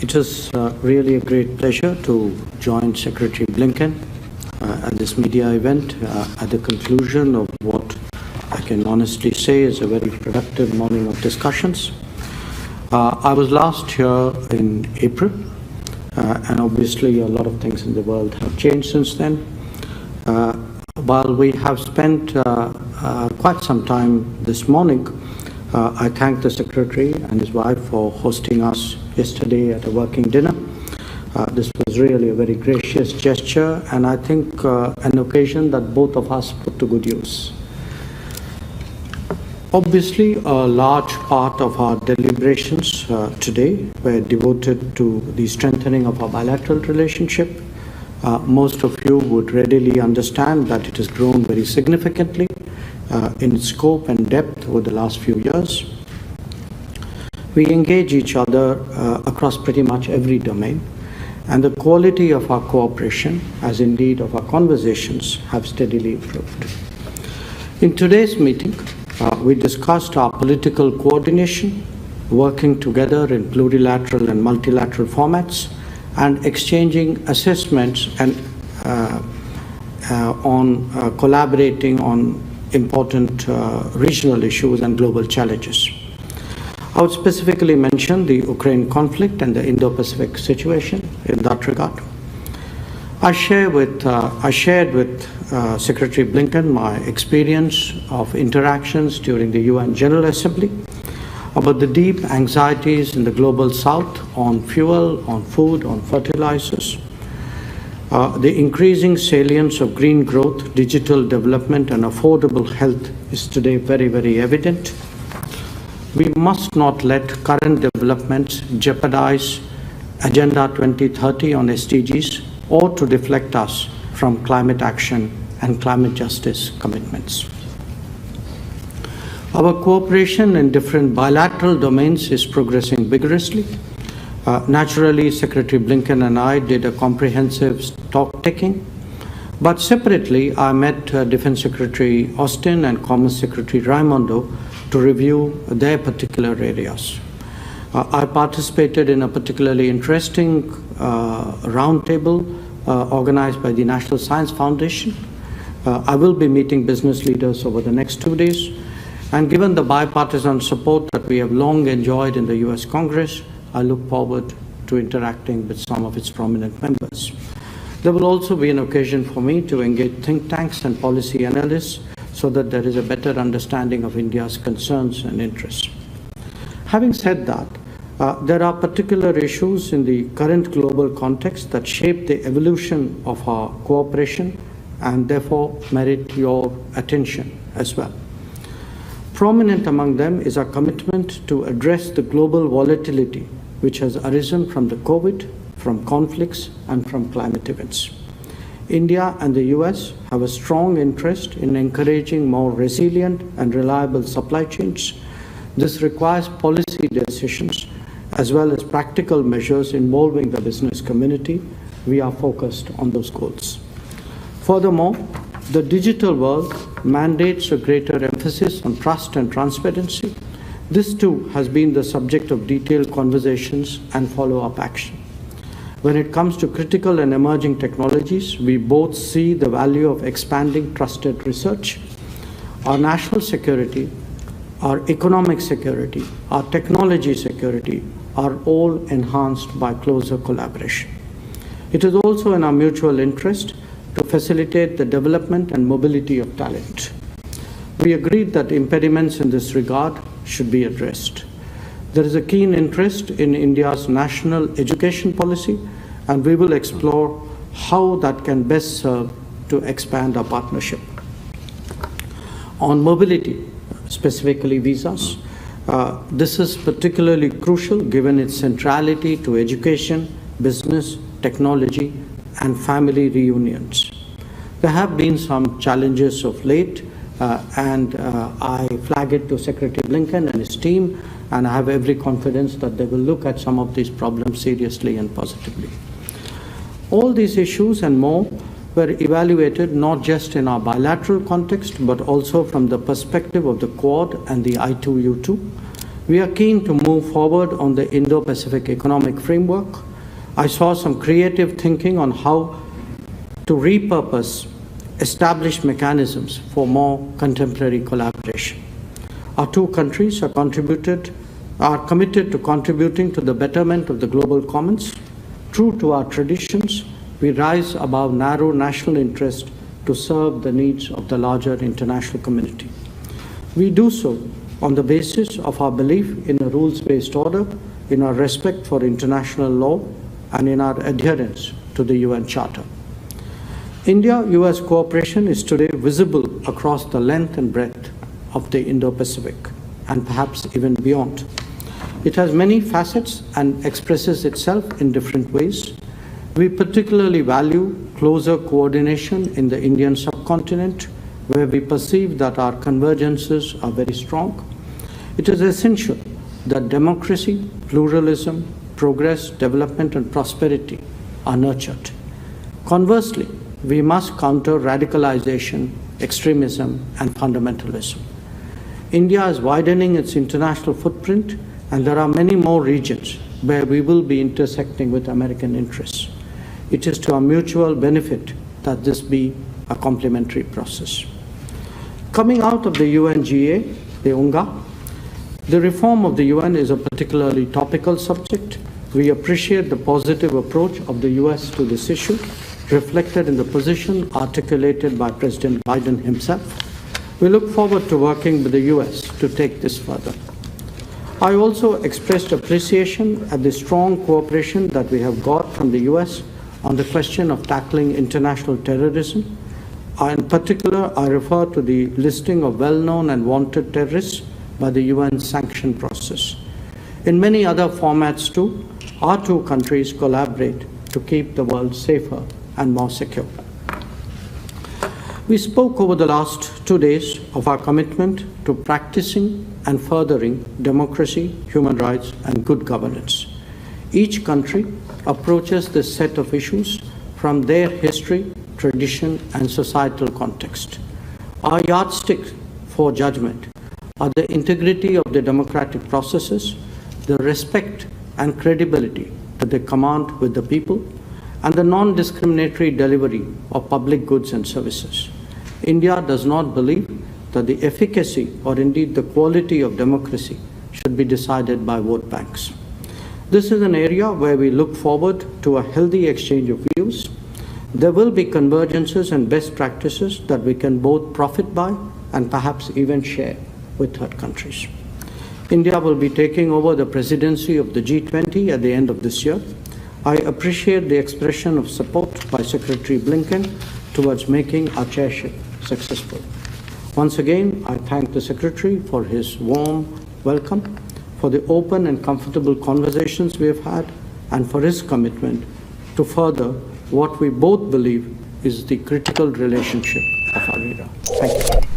It is really a great pleasure to join Secretary Blinken at this media event at the conclusion of what I can honestly say is a very productive morning of discussions. I was last here in April, and obviously a lot of things in the world have changed since then. While we have spent quite some time this morning, I thank the Secretary and his wife for hosting us yesterday at a working dinner. This was really a very gracious gesture, and I think an occasion that both of us put to good use. Obviously, a large part of our deliberations today were devoted to the strengthening of our bilateral relationship. Most of you would readily understand that it has grown very significantly in scope and depth over the last few years. We engage each other across pretty much every domain, and the quality of our cooperation, as indeed of our conversations, have steadily improved. In today's meeting, we discussed our political coordination, working together in plurilateral and multilateral formats, and exchanging assessments and collaborating on important regional issues and global challenges. I would specifically mention the Ukraine conflict and the Indo-Pacific situation in that regard. I shared with Secretary Blinken my experience of interactions during the UN General Assembly about the deep anxieties in the global south on fuel, on food, on fertilizers. The increasing salience of green growth, digital development, and affordable health is today very, very evident. We must not let current developments jeopardize Agenda 2030 on SDGs or to deflect us from climate action and climate justice commitments. Our cooperation in different bilateral domains is progressing vigorously. Naturally, Secretary Blinken and I did a comprehensive stock-taking, but separately, I met Defense Secretary Austin and Commerce Secretary Raimondo to review their particular areas. I participated in a particularly interesting roundtable organized by the National Science Foundation. I will be meeting business leaders over the next 2 days, and given the bipartisan support that we have long enjoyed in the US Congress, I look forward to interacting with some of its prominent members. There will also be an occasion for me to engage think tanks and policy analysts so that there is a better understanding of India's concerns and interests. Having said that, there are particular issues in the current global context that shape the evolution of our cooperation and therefore merit your attention as well. Prominent among them is our commitment to address the global volatility which has arisen from the COVID, from conflicts, and from climate events. India and the US have a strong interest in encouraging more resilient and reliable supply chains. This requires policy decisions as well as practical measures involving the business community. We are focused on those goals. Furthermore, the digital world mandates a greater emphasis on trust and transparency. This too has been the subject of detailed conversations and follow-up action. When it comes to critical and emerging technologies, we both see the value of expanding trusted research. Our national security, our economic security, our technology security are all enhanced by closer collaboration. It is also in our mutual interest to facilitate the development and mobility of talent. We agreed that impediments in this regard should be addressed. There is a keen interest in India's national education policy, and we will explore how that can best serve to expand our partnership. On mobility, specifically visas, this is particularly crucial given its centrality to education, business, technology, and family reunions. There have been some challenges of late, and I flag it to Secretary Blinken and his team, and I have every confidence that they will look at some of these problems seriously and positively. All these issues and more were evaluated not just in our bilateral context, but also from the perspective of the Quad and the I2U2. We are keen to move forward on the Indo-Pacific Economic Framework. I saw some creative thinking on how to repurpose established mechanisms for more contemporary collaboration. Our two countries are committed to contributing to the betterment of the global commons. True to our traditions, we rise above narrow national interest to serve the needs of the larger international community. We do so on the basis of our belief in a rules-based order, in our respect for international law, and in our adherence to the UN Charter. India-US cooperation is today visible across the length and breadth of the Indo-Pacific, and perhaps even beyond. It has many facets and expresses itself in different ways. We particularly value closer coordination in the Indian subcontinent, where we perceive that our convergences are very strong. It is essential that democracy, pluralism, progress, development, and prosperity are nurtured. Conversely, we must counter radicalization, extremism, and fundamentalism. India is widening its international footprint, and there are many more regions where we will be intersecting with American interests. It is to our mutual benefit that this be a complementary process. Coming out of the UNGA, the UNGA, the reform of the UN is a particularly topical subject. We appreciate the positive approach of the US to this issue, reflected in the position articulated by President Biden himself. We look forward to working with the US to take this further. I also expressed appreciation at the strong cooperation that we have got from the US on the question of tackling international terrorism. In particular, I refer to the listing of well-known and wanted terrorists by the UN sanction process. In many other formats too, our two countries collaborate to keep the world safer and more secure. We spoke over the last 2 days of our commitment to practicing and furthering democracy, human rights, and good governance. Each country approaches this set of issues from their history, tradition, and societal context. Our yardsticks for judgment are the integrity of the democratic processes, the respect and credibility that they command with the people, and the non-discriminatory delivery of public goods and services. India does not believe that the efficacy or indeed the quality of democracy should be decided by vote banks. This is an area where we look forward to a healthy exchange of views. There will be convergences and best practices that we can both profit by and perhaps even share with third countries. India will be taking over the presidency of the G20 at the end of this year. I appreciate the expression of support by Secretary Blinken towards making our chairship successful. Once again, I thank the Secretary for his warm welcome, for the open and comfortable conversations we have had, and for his commitment to further what we both believe is the critical relationship of our era. Thank you.